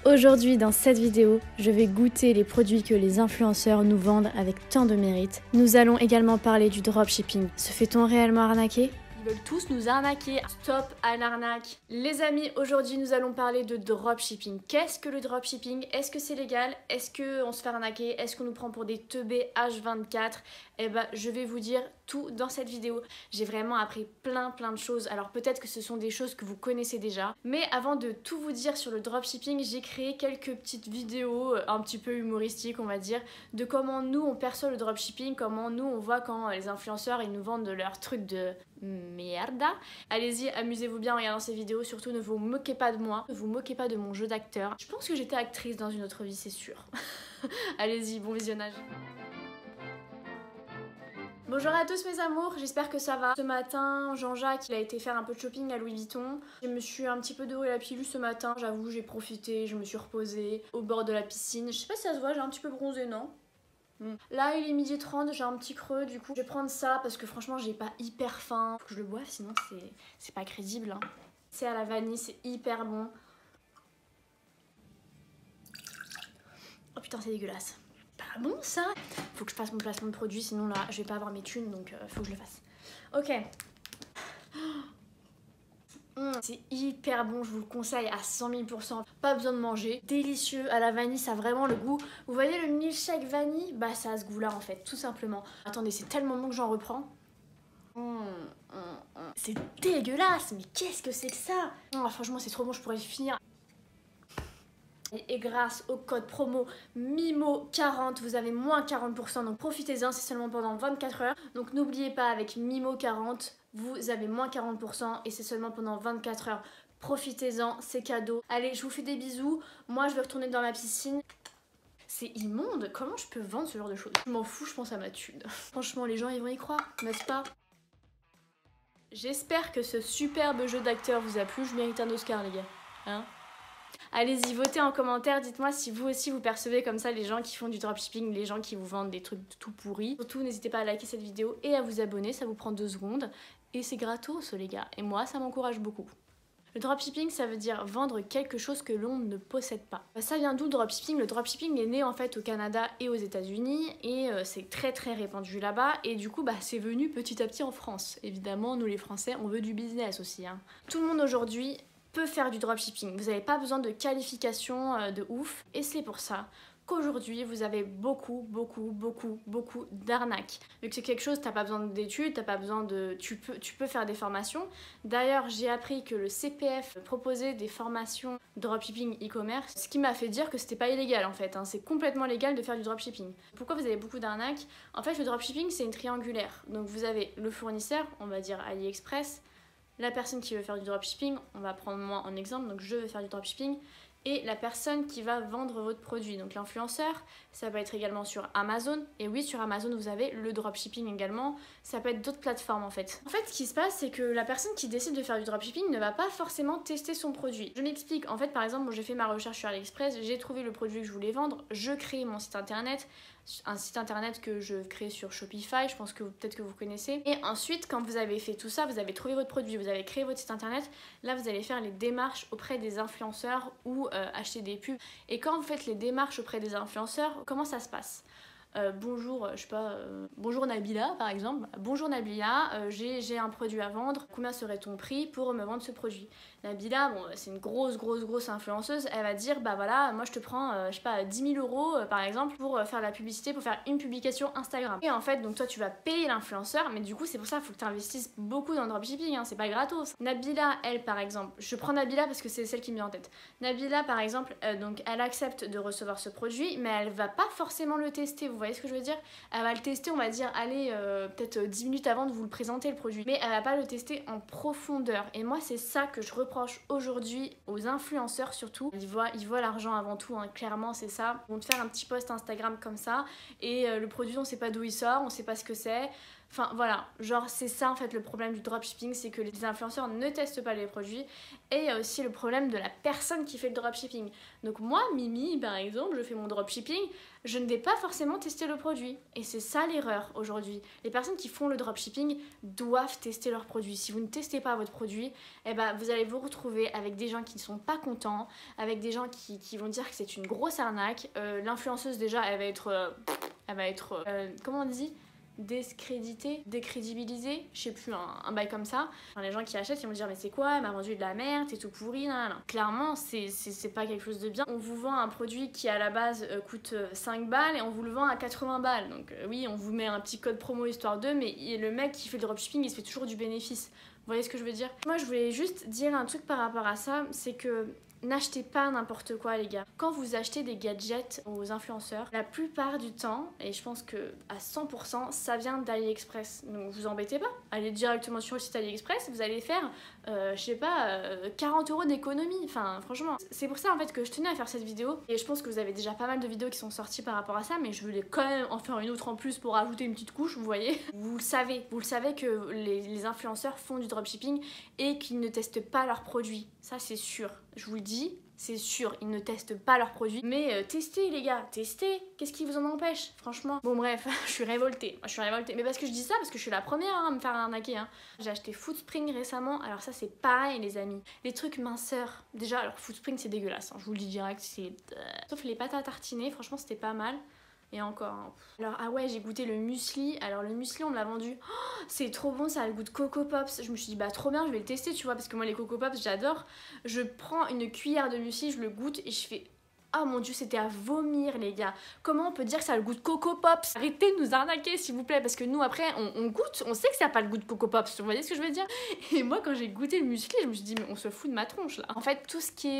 Aujourd'hui, dans cette vidéo, je vais goûter les produits que les influenceurs nous vendent avec tant de mérite. Nous allons également parler du dropshipping. Se fait-on réellement arnaquer ? Ils veulent tous nous arnaquer. Stop à l'arnaque. Les amis, aujourd'hui nous allons parler de dropshipping. Qu'est-ce que le dropshipping? Est-ce que c'est légal? Est-ce qu'on se fait arnaquer? Est-ce qu'on nous prend pour des teubés H24? Eh ben, je vais vous dire tout dans cette vidéo. J'ai vraiment appris plein de choses. Alors peut-être que ce sont des choses que vous connaissez déjà. Mais avant de tout vous dire sur le dropshipping, j'ai créé quelques petites vidéos un petit peu humoristiques, on va dire, de comment nous on perçoit le dropshipping, comment nous on voit quand les influenceurs ils nous vendent de leurs trucs de merde. Allez-y, amusez-vous bien en regardant ces vidéos, surtout ne vous moquez pas de moi, ne vous moquez pas de mon jeu d'acteur. Je pense que j'étais actrice dans une autre vie, c'est sûr. Allez-y, bon visionnage. Bonjour à tous mes amours, j'espère que ça va. Ce matin, Jean-Jacques il a été faire un peu de shopping à Louis Vuitton. Je me suis un petit peu doré la pilule ce matin, j'avoue j'ai profité, je me suis reposée au bord de la piscine. Je sais pas si ça se voit, j'ai un petit peu bronzé, non? Là il est 12h30, j'ai un petit creux, du coup je vais prendre ça parce que franchement j'ai pas hyper faim. Faut que je le boive sinon c'est pas crédible hein. C'est à la vanille, c'est hyper bon. Oh putain c'est dégueulasse. Pas bon ça? Faut que je fasse mon placement de produit sinon là je vais pas avoir mes thunes donc faut que je le fasse. Ok. C'est hyper bon, je vous le conseille à 100 000%. Pas besoin de manger. Délicieux à la vanille, ça a vraiment le goût. Vous voyez le milkshake vanille? Bah ça a ce goût là en fait, tout simplement. Attendez, c'est tellement bon que j'en reprends. C'est dégueulasse, mais qu'est-ce que c'est que ça? Franchement c'est trop bon, je pourrais le finir. Et grâce au code promo MIMO40, vous avez moins 40%, donc profitez-en, c'est seulement pendant 24 heures. Donc n'oubliez pas, avec MIMO40, vous avez moins 40% et c'est seulement pendant 24 heures. Profitez-en, c'est cadeau. Allez, je vous fais des bisous. Moi, je vais retourner dans ma piscine. C'est immonde, comment je peux vendre ce genre de choses? Je m'en fous, je pense à ma thune. Franchement, les gens, ils vont y croire, n'est-ce pas? J'espère que ce superbe jeu d'acteur vous a plu. Je mérite un Oscar, les gars. Hein? Allez-y, votez en commentaire, dites-moi si vous aussi vous percevez comme ça les gens qui font du dropshipping, les gens qui vous vendent des trucs tout pourris. Surtout, n'hésitez pas à liker cette vidéo et à vous abonner, ça vous prend 2 secondes. Et c'est gratos les gars, et moi ça m'encourage beaucoup. Le dropshipping, ça veut dire vendre quelque chose que l'on ne possède pas. Ça vient d'où le dropshipping? Le dropshipping est né en fait au Canada et aux États-Unis et c'est très répandu là-bas et du coup c'est venu petit à petit en France. Évidemment, nous les Français, on veut du business aussi. Hein. Tout le monde aujourd'hui peut faire du dropshipping. Vous n'avez pas besoin de qualification de ouf et c'est pour ça qu'aujourd'hui vous avez beaucoup d'arnaques. Vu que c'est quelque chose, t'as pas besoin d'études, t'as pas besoin de... Tu peux faire des formations. D'ailleurs, j'ai appris que le CPF proposait des formations dropshipping e-commerce, ce qui m'a fait dire que c'était pas illégal en fait, hein. C'est complètement légal de faire du dropshipping. Pourquoi vous avez beaucoup d'arnaques? En fait, le dropshipping c'est une triangulaire. Donc vous avez le fournisseur, on va dire AliExpress, la personne qui veut faire du dropshipping, on va prendre moi en exemple, donc je veux faire du dropshipping, et la personne qui va vendre votre produit. Donc l'influenceur, ça peut être également sur Amazon. Et oui, sur Amazon, vous avez le dropshipping également. Ça peut être d'autres plateformes en fait. En fait, ce qui se passe, c'est que la personne qui décide de faire du dropshipping ne va pas forcément tester son produit. Je m'explique. En fait, par exemple, j'ai fait ma recherche sur AliExpress, j'ai trouvé le produit que je voulais vendre, je crée mon site internet. Un site internet que je crée sur Shopify, je pense que peut-être que vous connaissez. Et ensuite, quand vous avez fait tout ça, vous avez trouvé votre produit, vous avez créé votre site internet, là vous allez faire les démarches auprès des influenceurs ou acheter des pubs. Et quand vous faites les démarches auprès des influenceurs, comment ça se passe? Bonjour, je sais pas, bonjour Nabila par exemple. Bonjour Nabila, j'ai un produit à vendre. Combien serait ton prix pour me vendre ce produit? Nabila, bon, c'est une grosse influenceuse. Elle va dire, bah voilà, moi je te prends, je sais pas, 10 000 euros par exemple pour faire la publicité, pour faire une publication Instagram. Et en fait, donc toi tu vas payer l'influenceur, mais du coup c'est pour ça qu'il faut que tu investisses beaucoup dans le dropshipping, hein, c'est pas gratos. Nabila, elle par exemple, je prends Nabila parce que c'est celle qui me vient en tête. Nabila par exemple, donc elle accepte de recevoir ce produit, mais elle va pas forcément le tester. Vous voyez ce que je veux dire? Elle va le tester, on va dire, allez, peut-être 10 minutes avant de vous le présenter le produit. Mais elle va pas le tester en profondeur. Et moi, c'est ça que je reproche aujourd'hui aux influenceurs surtout. Ils voient l'argent avant tout, hein, clairement, c'est ça. Ils vont te faire un petit post Instagram comme ça. Et le produit, on sait pas d'où il sort, on sait pas ce que c'est. Enfin voilà, genre c'est ça en fait le problème du dropshipping, c'est que les influenceurs ne testent pas les produits et il y a aussi le problème de la personne qui fait le dropshipping. Donc moi, Mimi par exemple, je fais mon dropshipping, je ne vais pas forcément tester le produit et c'est ça l'erreur aujourd'hui. Les personnes qui font le dropshipping doivent tester leur produit. Si vous ne testez pas votre produit, eh ben, vous allez vous retrouver avec des gens qui ne sont pas contents, avec des gens qui vont dire que c'est une grosse arnaque. L'influenceuse déjà, elle va être comment on dit, décrédité, décrédibilisé, je sais plus, un bail comme ça. Enfin, les gens qui achètent, ils vont dire mais c'est quoi, elle m'a vendu de la merde, c'est tout pourri, nan, nan. Clairement, c'est pas quelque chose de bien. On vous vend un produit qui à la base coûte 5 balles et on vous le vend à 80 balles. Donc oui, on vous met un petit code promo histoire d'eux, mais le mec qui fait le dropshipping, il se fait toujours du bénéfice. Vous voyez ce que je veux dire? Moi, je voulais juste dire un truc par rapport à ça, c'est que n'achetez pas n'importe quoi les gars. Quand vous achetez des gadgets aux influenceurs, la plupart du temps, et je pense que à 100%, ça vient d'AliExpress. Donc vous embêtez pas, allez directement sur le site AliExpress, vous allez faire, je sais pas, 40 € d'économie. Enfin franchement, c'est pour ça en fait que je tenais à faire cette vidéo. Et je pense que vous avez déjà pas mal de vidéos qui sont sorties par rapport à ça, mais je voulais quand même en faire une autre en plus pour ajouter une petite couche, vous voyez. Vous le savez que les influenceurs font du dropshipping et qu'ils ne testent pas leurs produits. Ça c'est sûr. Je vous le dis, c'est sûr, ils ne testent pas leurs produits. Mais testez les gars, testez. Qu'est-ce qui vous en empêche, franchement? Bon bref, je suis révoltée. Mais parce que je dis ça, parce que je suis la première à me faire arnaquer. J'ai acheté Foodspring récemment. Alors ça c'est pareil les amis. Les trucs minceurs. Déjà, alors Foodspring c'est dégueulasse. Je vous le dis direct, c'est... Sauf les pâtes à tartiner, franchement c'était pas mal. Et encore. Alors, ah ouais, j'ai goûté le muesli. Alors, le muesli, on me l'a vendu. Oh, c'est trop bon, ça a le goût de Coco Pops. Je me suis dit, bah, trop bien, je vais le tester, tu vois, parce que moi, les Coco Pops, j'adore. Je prends une cuillère de muesli, je le goûte et je fais. Oh mon dieu, c'était à vomir, les gars. Comment on peut dire que ça a le goût de Coco Pops? Arrêtez de nous arnaquer, s'il vous plaît, parce que nous, après, on goûte, on sait que ça n'a pas le goût de Coco Pops. Vous voyez ce que je veux dire? Et moi, quand j'ai goûté le muesli, je me suis dit, mais on se fout de ma tronche, là. En fait, tout ce qui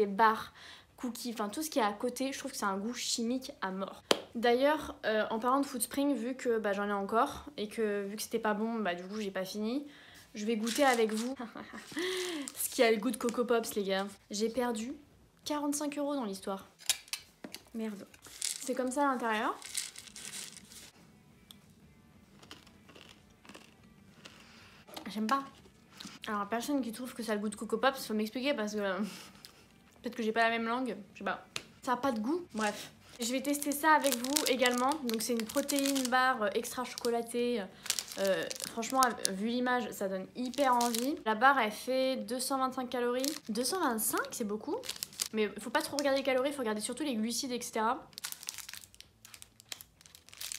est bar, cookies, enfin tout ce qui est à côté, je trouve que c'est un goût chimique à mort. D'ailleurs, en parlant de Foodspring, vu que bah, j'en ai encore et que vu que c'était pas bon, bah du coup j'ai pas fini, je vais goûter avec vous ce qui a le goût de Coco Pops les gars. J'ai perdu 45 € dans l'histoire. Merde. C'est comme ça à l'intérieur. J'aime pas. Alors la personne qui trouve que ça a le goût de Coco Pops, faut m'expliquer parce que peut-être que j'ai pas la même langue, je sais pas. Ça a pas de goût, bref. Je vais tester ça avec vous également. Donc c'est une protéine barre extra chocolatée. Franchement, vu l'image, ça donne hyper envie. La barre, elle fait 225 calories. 225, c'est beaucoup. Mais faut pas trop regarder les calories, faut regarder surtout les glucides, etc.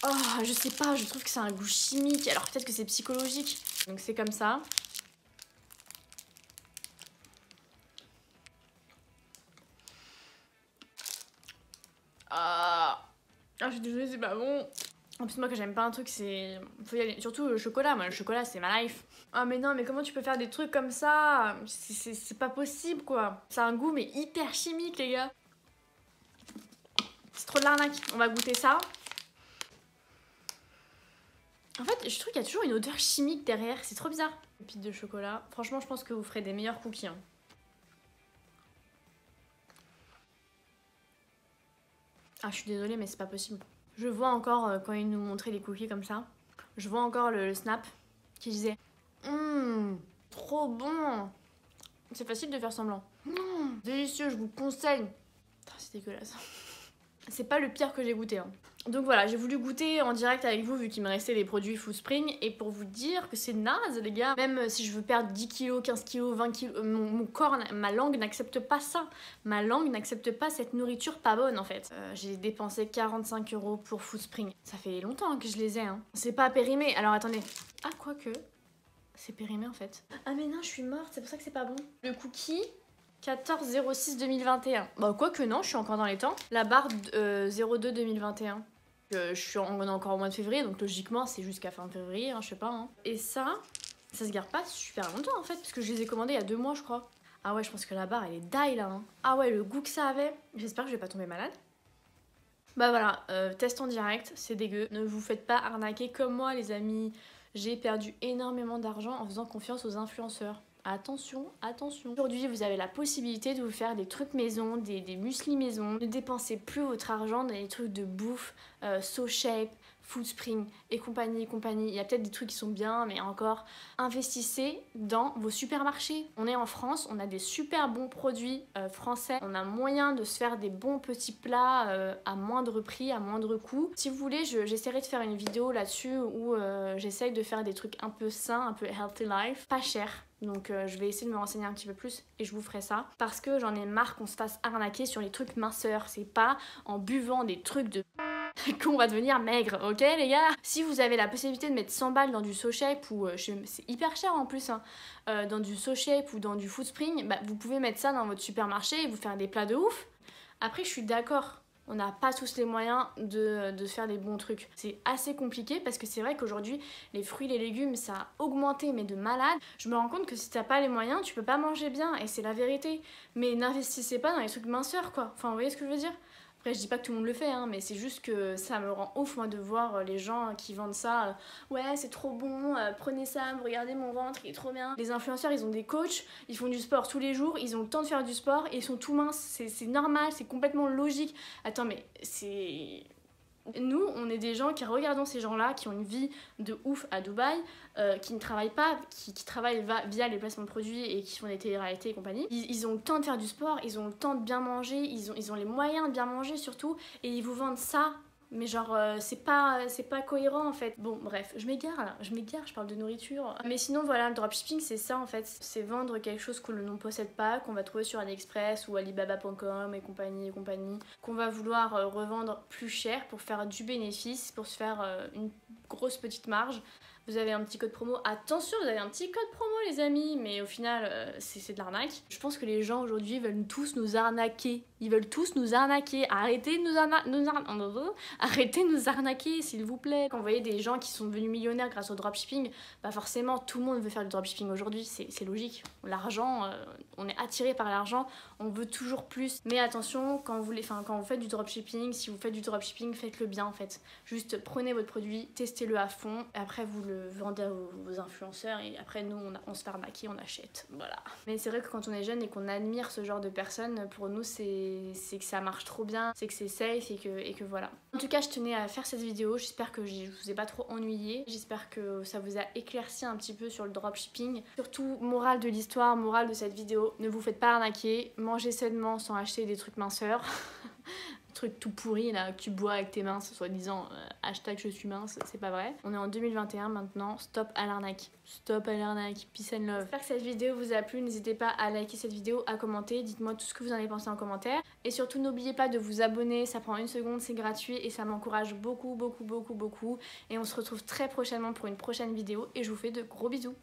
Oh, je sais pas, je trouve que c'est un goût chimique. Alors peut-être que c'est psychologique. Donc c'est comme ça. Ah, je suis désolée, c'est pas bon. En plus, moi, quand j'aime pas un truc, c'est... Faut y aller. Surtout le chocolat. Moi, le chocolat, c'est ma life. Ah, mais non, mais comment tu peux faire des trucs comme ça? C'est pas possible, quoi. C'est un goût, mais hyper chimique, les gars. C'est trop de l'arnaque. On va goûter ça. En fait, je trouve qu'il y a toujours une odeur chimique derrière. C'est trop bizarre. Pépites de chocolat. Franchement, je pense que vous ferez des meilleurs cookies. Ah, je suis désolée, mais c'est pas possible. Je vois encore, quand ils nous montraient les cookies comme ça, je vois encore le snap qui disait trop bon. C'est facile de faire semblant. Délicieux, je vous conseille. C'est dégueulasse. C'est pas le pire que j'ai goûté. Donc voilà, j'ai voulu goûter en direct avec vous vu qu'il me restait des produits Foodspring et pour vous dire que c'est naze les gars. Même si je veux perdre 10 kilos, 15 kilos, 20 kilos, mon corps, ma langue n'accepte pas ça. Ma langue n'accepte pas cette nourriture pas bonne en fait. J'ai dépensé 45 € pour Foodspring. Ça fait longtemps que je les ai. C'est pas périmé. Alors attendez. Ah quoique, c'est périmé en fait. Ah mais non, je suis morte, c'est pour ça que c'est pas bon. Le cookie... 14/06/2021. Bah quoique non, je suis encore dans les temps. La barre 02/2021. On est encore au mois de février, donc logiquement c'est jusqu'à fin février, je sais pas. Et ça se garde pas super longtemps en fait, parce que je les ai commandés il y a 2 mois je crois. Ah ouais, je pense que la barre elle est die là. Ah ouais, le goût que ça avait. J'espère que je vais pas tomber malade. Bah voilà, test en direct, c'est dégueu. Ne vous faites pas arnaquer comme moi les amis. J'ai perdu énormément d'argent en faisant confiance aux influenceurs. Attention, attention. Aujourd'hui, vous avez la possibilité de vous faire des trucs maison, des muesli maison. Ne dépensez plus votre argent dans des trucs de bouffe, So Shape, Foodspring et compagnie, il y a peut-être des trucs qui sont bien, mais encore, investissez dans vos supermarchés. On est en France, on a des super bons produits français, on a moyen de se faire des bons petits plats à moindre prix, à moindre coût. Si vous voulez, j'essaierai de faire une vidéo là-dessus où j'essaye de faire des trucs un peu sains, un peu healthy life, pas cher. Donc je vais essayer de me renseigner un petit peu plus et je vous ferai ça. Parce que j'en ai marre qu'on se fasse arnaquer sur les trucs minceurs. C'est pas en buvant des trucs de qu'on va devenir maigre, ok les gars? Si vous avez la possibilité de mettre 100 balles dans du SoShape ou c'est hyper cher en plus hein, dans du SoShape ou dans du Foodspring, bah, vous pouvez mettre ça dans votre supermarché et vous faire des plats de ouf. Après je suis d'accord, on n'a pas tous les moyens de faire des bons trucs. C'est assez compliqué parce que c'est vrai qu'aujourd'hui les fruits, les légumes ça a augmenté mais de malade. Je me rends compte que si t'as pas les moyens tu peux pas manger bien et c'est la vérité. Mais n'investissez pas dans les trucs minceurs quoi, enfin vous voyez ce que je veux dire? Après je dis pas que tout le monde le fait hein, mais c'est juste que ça me rend ouf moi de voir les gens qui vendent ça ouais c'est trop bon, prenez ça, regardez mon ventre il est trop bien. Les influenceurs ils ont des coachs, ils font du sport tous les jours, ils ont le temps de faire du sport et ils sont tout minces, c'est normal, c'est complètement logique. Attends mais c'est... Nous, on est des gens qui regardons ces gens-là, qui ont une vie de ouf à Dubaï, qui ne travaillent pas, qui travaillent via les placements de produits et qui font des télé-réalités et compagnie. Ils ont le temps de faire du sport, ils ont le temps de bien manger, ils ont les moyens de bien manger surtout, et ils vous vendent ça. Mais genre, c'est pas cohérent en fait. Bon, bref, je m'égare là, je parle de nourriture. Mais sinon, voilà, le dropshipping, c'est ça en fait. C'est vendre quelque chose que l'on ne possède pas, qu'on va trouver sur AliExpress ou Alibaba.com et compagnie, qu'on va vouloir revendre plus cher pour faire du bénéfice, pour se faire une grosse petite marge. Vous avez un petit code promo, attention, vous avez un petit code promo les amis, mais au final c'est de l'arnaque. Je pense que les gens aujourd'hui veulent tous nous arnaquer. Ils veulent tous nous arnaquer. Arrêtez de nous arnaquer s'il vous plaît. Quand vous voyez des gens qui sont devenus millionnaires grâce au dropshipping, bah forcément tout le monde veut faire du dropshipping aujourd'hui, c'est logique. L'argent, on est attiré par l'argent, on veut toujours plus. Mais attention, quand vous faites du dropshipping, si vous faites du dropshipping, faites-le bien en fait. Juste prenez votre produit, testez-le à fond, et après vous le vendez à vos influenceurs et après nous on se fait arnaquer, on achète, voilà. Mais c'est vrai que quand on est jeune et qu'on admire ce genre de personnes, pour nous c'est que ça marche trop bien, c'est que c'est safe et que voilà. En tout cas je tenais à faire cette vidéo, j'espère que je vous ai pas trop ennuyé, j'espère que ça vous a éclairci un petit peu sur le dropshipping. Surtout, morale de l'histoire, morale de cette vidéo, ne vous faites pas arnaquer, mangez sainement sans acheter des trucs minceurs. Truc tout pourri là que tu bois avec tes mains, soi-disant hashtag je suis mince, c'est pas vrai. On est en 2021 maintenant, stop à l'arnaque. Stop à l'arnaque, peace and love. J'espère que cette vidéo vous a plu, n'hésitez pas à liker cette vidéo, à commenter, dites-moi tout ce que vous en avez pensé en commentaire. Et surtout n'oubliez pas de vous abonner, ça prend 1 seconde, c'est gratuit et ça m'encourage beaucoup. Et on se retrouve très prochainement pour une prochaine vidéo et je vous fais de gros bisous.